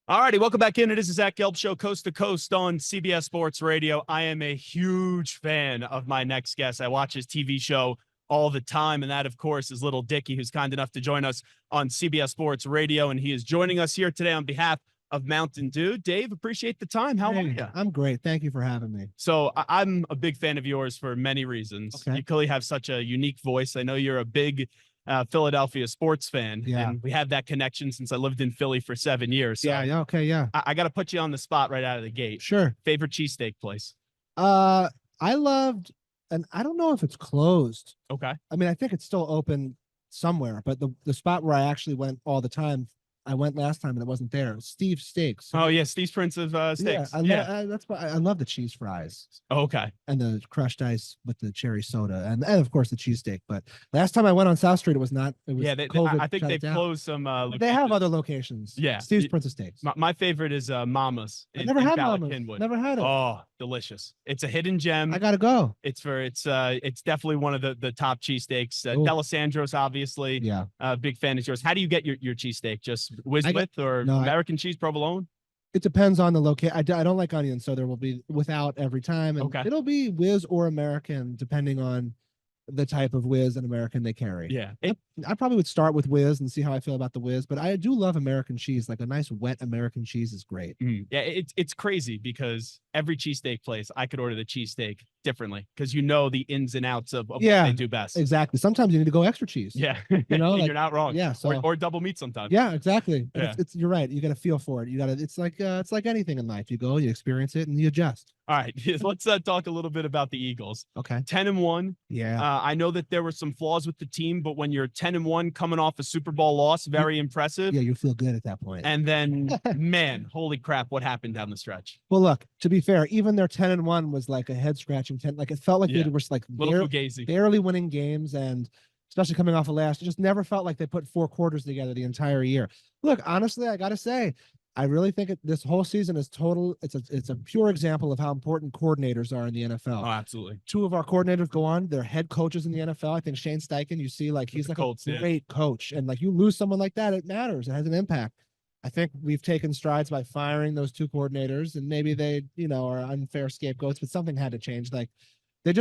All righty, welcome back in. It is the Zach Gelb Show, coast to coast on CBS Sports Radio. I am a huge fan of my next guest. I watch his TV show all the time, and that, of course, is Lil Dicky, who's kind enough to join us on CBS Sports Radio, and he is joining us here today on behalf of Mountain Dew. Dave, appreciate the time. How are you? I'm great. Thank you for having me. So I'm a big fan of yours for many reasons. Okay. You clearly have such a unique voice. I know you're a big Philadelphia sports fan. Yeah. And we have that connection since I lived in Philly for 7 years. So Yeah. Okay. Yeah. I got to put you on the spot right out of the gate. Sure. Favorite cheesesteak place? I loved, and I don't know if it's closed. Okay. I mean, I think it's still open somewhere, but the spot where I actually went all the time, I went last time and it wasn't there. Steve's Steaks. Oh yeah, Steve's Prince of Steaks. Yeah, that's why I love the cheese fries. Okay. And the crushed ice with the cherry soda, and of course the cheesesteak. But last time I went on South Street, it was not. It was COVID I think shut they've it down. closed some. They have other locations. Yeah. Steve's Prince of Steaks. My favorite is Mama's. I never had Bala Mama's. Cynwyd. Never had it. Oh, delicious! It's a hidden gem. I gotta go. It's definitely one of the top cheesesteaks. Ooh. D'Alessandro's, obviously. Yeah. Big fan is yours. How do you get your cheesesteak? Just whiz with or no, American cheese provolone? It depends on the location. I don't like onions, so there will be without every time, and Okay. it'll be whiz or American depending on the type of whiz and American they carry. Yeah. I probably would start with whiz and see how I feel about the whiz, but I do love American cheese. Like a nice wet American cheese is great. Yeah, it's crazy because every cheesesteak place, I could order the cheesesteak differently because you know the ins and outs of what they do best. Exactly. Sometimes you need to go extra cheese. Yeah. You know, like, you're not wrong. Yeah. So, or double meat sometimes. yeah, exactly. Yeah. It's you're right. You got to feel for it. It's like anything in life. You go, you experience it, and you adjust. All right. Let's talk a little bit about the Eagles. Okay. 10-1. Yeah. I know that there were some flaws with the team, but when you're 10-1 coming off a Super Bowl loss, very impressive. Yeah, you feel good at that point. And then, man, holy crap, what happened down the stretch? Well, look, to be fair, even their 10-1 was like a head scratching 10. Like it felt like they were like barely winning games, and especially coming off of last, it just never felt like they put 4 quarters together the entire year. Look, honestly, I gotta say, I really think this whole season is total. It's a pure example of how important coordinators are in the NFL. Oh, absolutely. 2 of our coordinators go on; they're head coaches in the NFL. I think Shane Steichen, you see, like he's like Colts, a great coach, and like you lose someone like that, it matters. It has an impact. I think we've taken strides by firing those 2 coordinators, and maybe they, are unfair scapegoats, but something had to change. Like it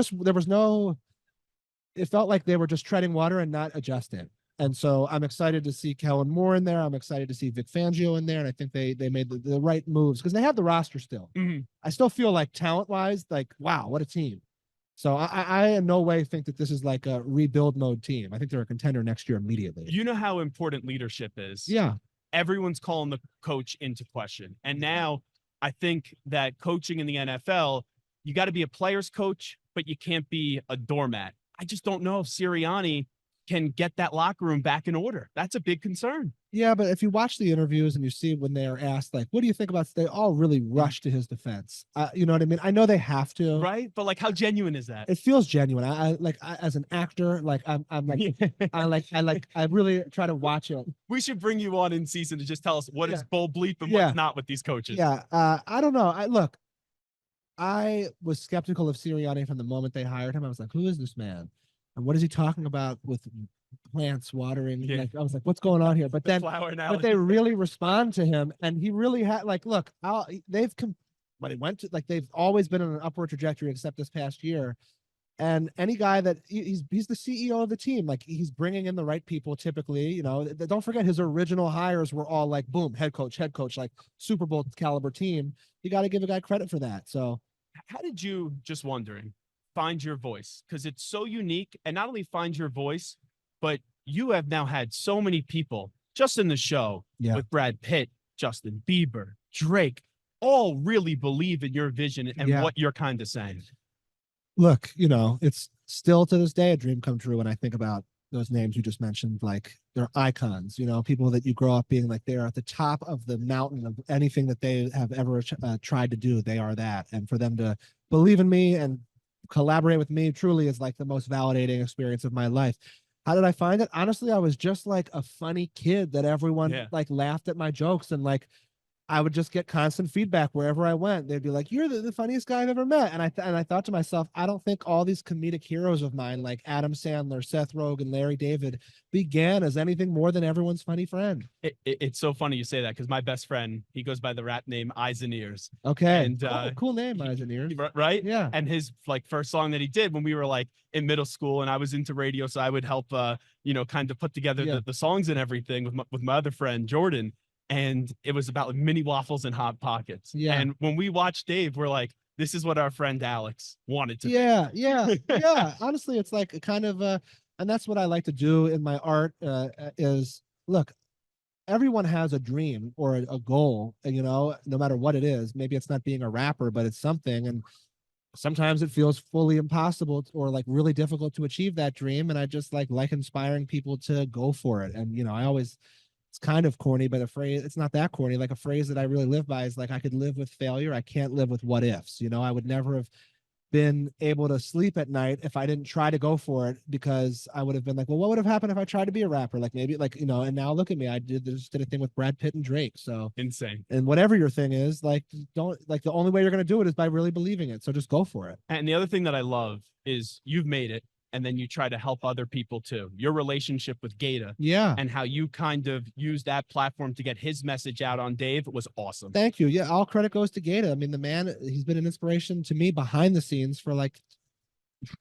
felt like they were just treading water and not adjusting. And so I'm excited to see Kellen Moore in there. I'm excited to see Vic Fangio in there. And I think they made the right moves because they have the roster still. Mm-hmm. I still feel like talent-wise, like, wow, what a team. So I in no way think that this is like a rebuild mode team. I think they're a contender next year immediately. You know how important leadership is. Yeah. Everyone's calling the coach into question. And now I think that coaching in the NFL, you got to be a player's coach, but you can't be a doormat. I just don't know if Sirianni can get that locker room back in order. That's a big concern. Yeah, but if you watch the interviews and you see when they're asked, like, what do you think about, they all really rush to his defense. You know what I mean? I know they have to. Right? But like, how genuine is that? It feels genuine. I as an actor, like I'm like, I really try to watch it. We should bring you on in season to just tell us what is bull bleep and what's not with these coaches. Yeah. I don't know. I was skeptical of Sirianni from the moment they hired him. I was like, who is this man? And what is he talking about with plants watering? Yeah. Like, I was like, what's going on here? But then, but they really respond to him, and he really had like, look, they've always been on an upward trajectory, except this past year. And any guy that he's the CEO of the team, like he's bringing in the right people. Typically, don't forget his original hires were all like, boom, head coach, like Super Bowl caliber team. You got to give a guy credit for that. So, how did you, just wondering, find your voice? Because it's so unique, and not only find your voice, but you have now had so many people just in the show with Brad Pitt, Justin Bieber, Drake, all really believe in your vision and what you're kind of saying. Look, it's still to this day a dream come true when I think about those names you just mentioned. Like they're icons, people that you grow up being like they're at the top of the mountain of anything that they have ever tried to do. They are that, and for them to believe in me and collaborate with me truly is like the most validating experience of my life. How did I find it? Honestly, I was just like a funny kid that everyone like laughed at my jokes, and like I would just get constant feedback wherever I went. They'd be like, "You're the funniest guy I've ever met." And I thought to myself, I don't think all these comedic heroes of mine, like Adam Sandler, Seth Rogen, Larry David, began as anything more than everyone's funny friend. It's so funny you say that, because my best friend, he goes by the rap name Eyes and Ears. Okay. And cool name, Eyes and Ears. Right? Yeah. And his like first song that he did when we were like in middle school, and I was into radio, so I would help kind of put together the songs and everything with my other friend Jordan. And it was about like mini waffles and hot pockets. Yeah. And when we watched Dave, we're like, this is what our friend Alex wanted to yeah. Honestly, it's like kind of and that's what I like to do in my art, is look, everyone has a dream or a goal, no matter what it is. Maybe it's not being a rapper, but it's something. And sometimes it feels fully impossible or like really difficult to achieve that dream. And I just like inspiring people to go for it. And, I always, it's kind of corny, but a phrase, it's not that corny. Like a phrase that I really live by is like, I could live with failure. I can't live with what ifs. I would never have been able to sleep at night if I didn't try to go for it, because I would have been like, well, what would have happened if I tried to be a rapper? Like maybe and now look at me. I just did a thing with Brad Pitt and Drake. So insane. And whatever your thing is, like, don't like, the only way you're going to do it is by really believing it. So just go for it. And the other thing that I love is you've made it, and then you try to help other people too. Your relationship with Gata, and how you kind of use that platform to get his message out on Dave was awesome. Thank you. Yeah, all credit goes to Gata. I mean, the man, he's been an inspiration to me behind the scenes for like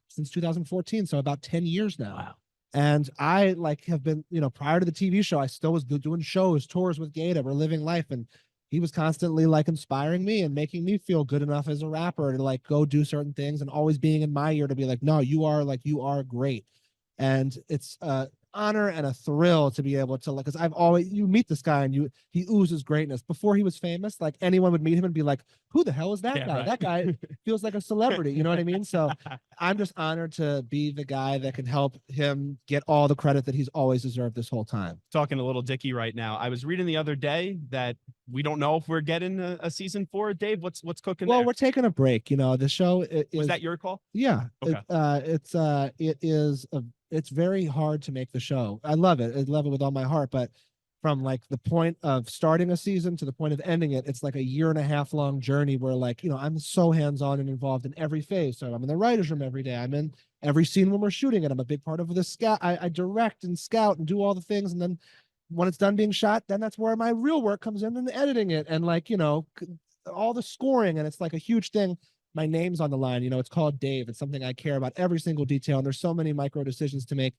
since 2014, so about 10 years now. Wow. And I have been, prior to the TV show, I still was doing shows, tours with Gata. We're living life, and he was constantly like inspiring me and making me feel good enough as a rapper to like go do certain things, and always being in my ear to be like, no, you are great. And it's honor and a thrill to be able to, like, because I've always, you meet this guy and he oozes greatness. Before he was famous, like anyone would meet him and be like, who the hell is that guy? Right. That guy feels like a celebrity. You know what I mean? So I'm just honored to be the guy that can help him get all the credit that he's always deserved this whole time. Talking to Lil Dicky right now. I was reading the other day that we don't know if we're getting a season 4. Dave, what's cooking well there? We're taking a break. The show was that your call? Yeah. Okay. It's very hard to make the show. I love it. I love it with all my heart. But from like the point of starting a season to the point of ending it, it's like a 1.5 year long journey where like, I'm so hands-on and involved in every phase. So I'm in the writer's room every day. I'm in every scene when we're shooting it. I'm a big part of the scout. I direct and scout and do all the things. And then when it's done being shot, then that's where my real work comes in, and editing it and like, all the scoring. And it's like a huge thing. My name's on the line. It's called Dave. It's something I care about every single detail. And there's so many micro decisions to make.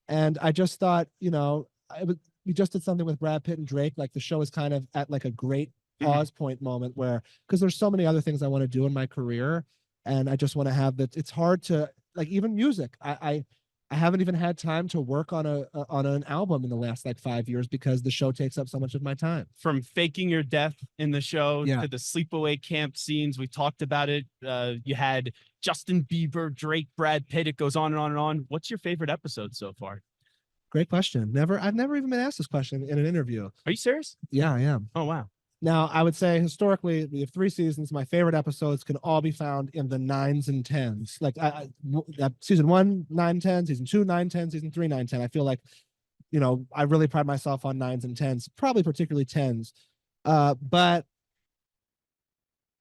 And I just thought, we just did something with Brad Pitt and Drake. Like the show is kind of at like a great pause point moment where, because there's so many other things I want to do in my career. And I just want to have that. It's hard to, like, even music. I haven't even had time to work on an album in the last like 5 years because the show takes up so much of my time. From faking your death in the show to the sleepaway camp scenes, we talked about it. You had Justin Bieber, Drake, Brad Pitt. It goes on and on and on. What's your favorite episode so far? Great question. I've never even been asked this question in an interview. Are you serious? Yeah, I am. Oh, wow. Now, I would say historically, we have 3 seasons. My favorite episodes can all be found in the 9s and 10s. Like season 1, 9, 10, season 2, 9, 10, season 3, 9, 10. I feel like, I really pride myself on 9s and 10s, probably particularly 10s. But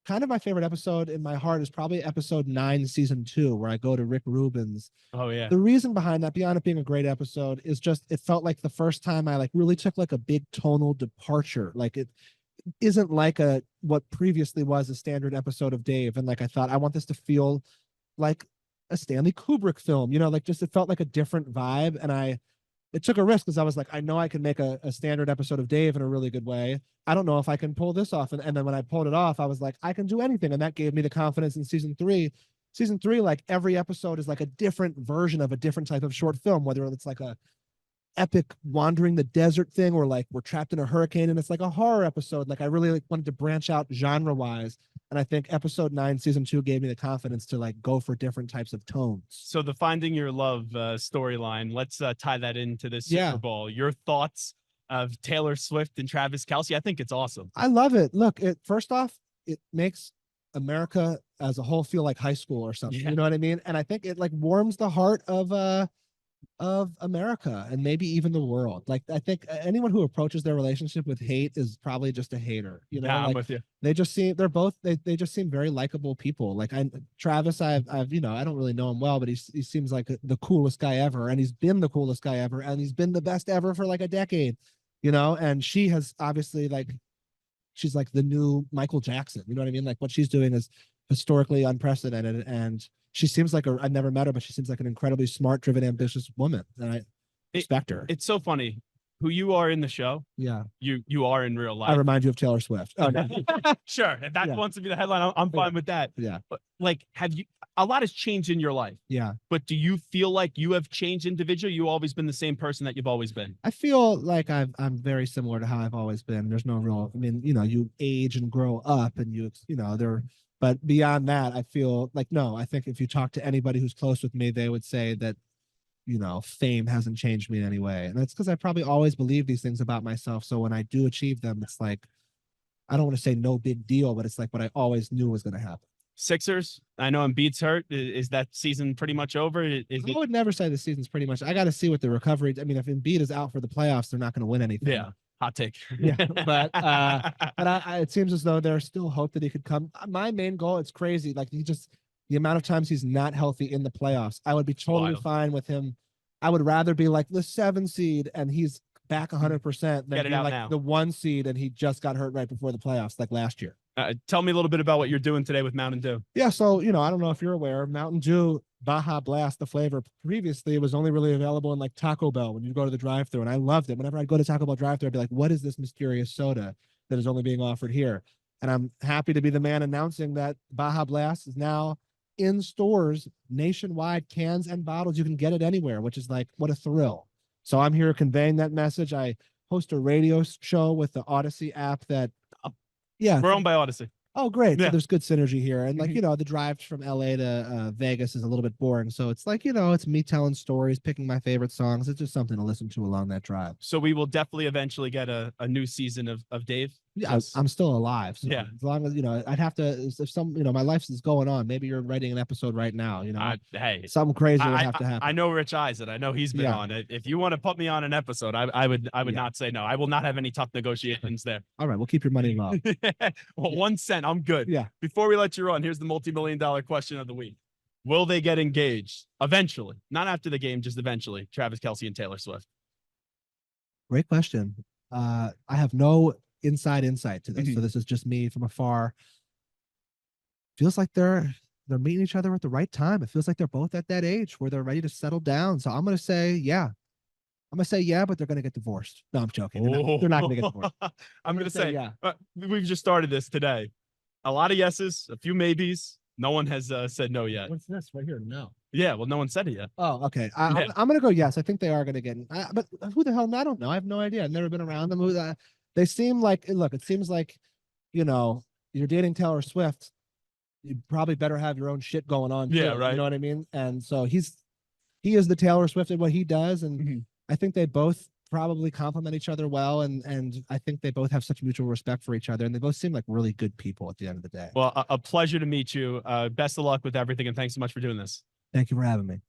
kind of my favorite episode in my heart is probably episode 9, season 2, where I go to Rick Rubin's. Oh, yeah. The reason behind that, beyond it being a great episode, is just it felt like the first time I like really took like a big tonal departure. Like it isn't like what previously was a standard episode of Dave. And like I thought, I want this to feel like a Stanley Kubrick film, like just it felt like a different vibe. And it took a risk because I was like, I know I can make a standard episode of Dave in a really good way. I don't know if I can pull this off. And then when I pulled it off, I was like, I can do anything. And that gave me the confidence in season 3. Season 3, like every episode is like a different version of a different type of short film, whether it's like a epic wandering the desert thing, or like we're trapped in a hurricane and it's like a horror episode. Like I really wanted to branch out genre wise. And I think episode 9, season 2 gave me the confidence to like go for different types of tones. So the Finding Your Love storyline, let's tie that into this Super Bowl. Your thoughts of Taylor Swift and Travis Kelce? I think it's awesome. I love it. Look, first off, it makes America as a whole feel like high school or something. You know what I mean? And I think it like warms the heart of of America and maybe even the world. Like, I think anyone who approaches their relationship with hate is probably just a hater. You know, Yeah, I'm like with you. they just seem they just seem very likable people. Like Travis, I've you know, I don't really know him well, but he seems like the coolest guy ever, and he's been the coolest guy ever, and he's been the best ever for like a decade. You know, and she has obviously like she's like the new Michael Jackson. You know what I mean? Like what she's doing is historically unprecedented, and she seems like I've never met her, but she seems like an incredibly smart, driven, ambitious woman, and I respect her. It's so funny who you are in the show. Yeah, you are in real life. I remind you of Taylor Swift. Oh, no. Sure, if that wants to be the headline, I'm fine with that. Yeah, but like, have you? A lot has changed in your life. Yeah, but do you feel like you have changed individually? You always been the same person that you've always been? I feel like I'm very similar to how I've always been. There's no real. I mean, you know, you age and grow up, and you know there. But beyond that, I feel like no. I think if you talk to anybody who's close with me, they would say that you know, fame hasn't changed me in any way. And that's because I probably always believe these things about myself. So when I do achieve them, it's like, I don't want to say no big deal, but it's like what I always knew was going to happen. Sixers, I know Embiid's hurt. Is that season pretty much over? I would never say the season's pretty much. I got to see what the recovery. I mean, if Embiid is out for the playoffs, they're not going to win anything. Yeah, hot take. Yeah, but it seems as though there's still hope that he could come. My main goal, it's crazy. Like the amount of times he's not healthy in the playoffs, I would be totally fine with him. I would rather be like the 7 seed and he's back 100% than be like now. The 1 seed and he just got hurt right before the playoffs, like last year. Tell me a little bit about what you're doing today with Mountain Dew. Yeah, so you know, I don't know if you're aware, Mountain Dew Baja Blast, the flavor previously it was only really available in like Taco Bell when you go to the drive-thru, and I loved it. Whenever I'd go to Taco Bell drive-thru, I'd be like, "What is this mysterious soda that is only being offered here?" And I'm happy to be the man announcing that Baja Blast is now in stores nationwide, cans and bottles. You can get it anywhere, which is like what a thrill. So I'm here conveying that message. I host a radio show with the Odyssey app that. Yeah, we're owned by Odyssey. Oh, great. Yeah. So there's good synergy here. And like, you know, the drive from LA to Vegas is a little bit boring. So it's like, you know, it's me telling stories, picking my favorite songs. It's just something to listen to along that drive. So we will definitely eventually get a new season of Dave. Yeah, yes. I'm still alive. So yeah. As long as, you know, I'd have to, if some, you know, my life is going on, maybe you're writing an episode right now, you know, hey, something crazy would have to happen. I know Rich Eisen. I know he's been on it. If you want to put me on an episode, I would not say no. I will not have any tough negotiations there. All right. We'll keep your money low. Well, 1 cent. I'm good. Yeah. Before we let you run, here's the multi-million-dollar question of the week. Will they get engaged eventually? Not after the game, just eventually. Travis Kelce and Taylor Swift. Great question. I have no insight to this. So this is just me from afar. Feels like they're meeting each other at the right time. It feels like they're both at that age where they're ready to settle down. So I'm going to say, yeah. I'm going to say, yeah, but they're going to get divorced. No, I'm joking. They're not going to get divorced. I'm going to say, yeah. We've just started this today. A lot of yeses, a few maybes. No one has said no yet. What's this right here? No. Yeah, well, no one said it yet. Oh, okay. I'm going to go yes. I think they are going to get but who the hell? I don't know. I have no idea. I've never been around them. They seem like, look, it seems like, you know, you're dating Taylor Swift. You probably better have your own shit going on. Yeah, too, right. You know what I mean? And so he is the Taylor Swift at what he does. And I think they both probably complement each other well. And I think they both have such mutual respect for each other. And they both seem like really good people at the end of the day. Well, a pleasure to meet you. Best of luck with everything. And thanks so much for doing this. Thank you for having me.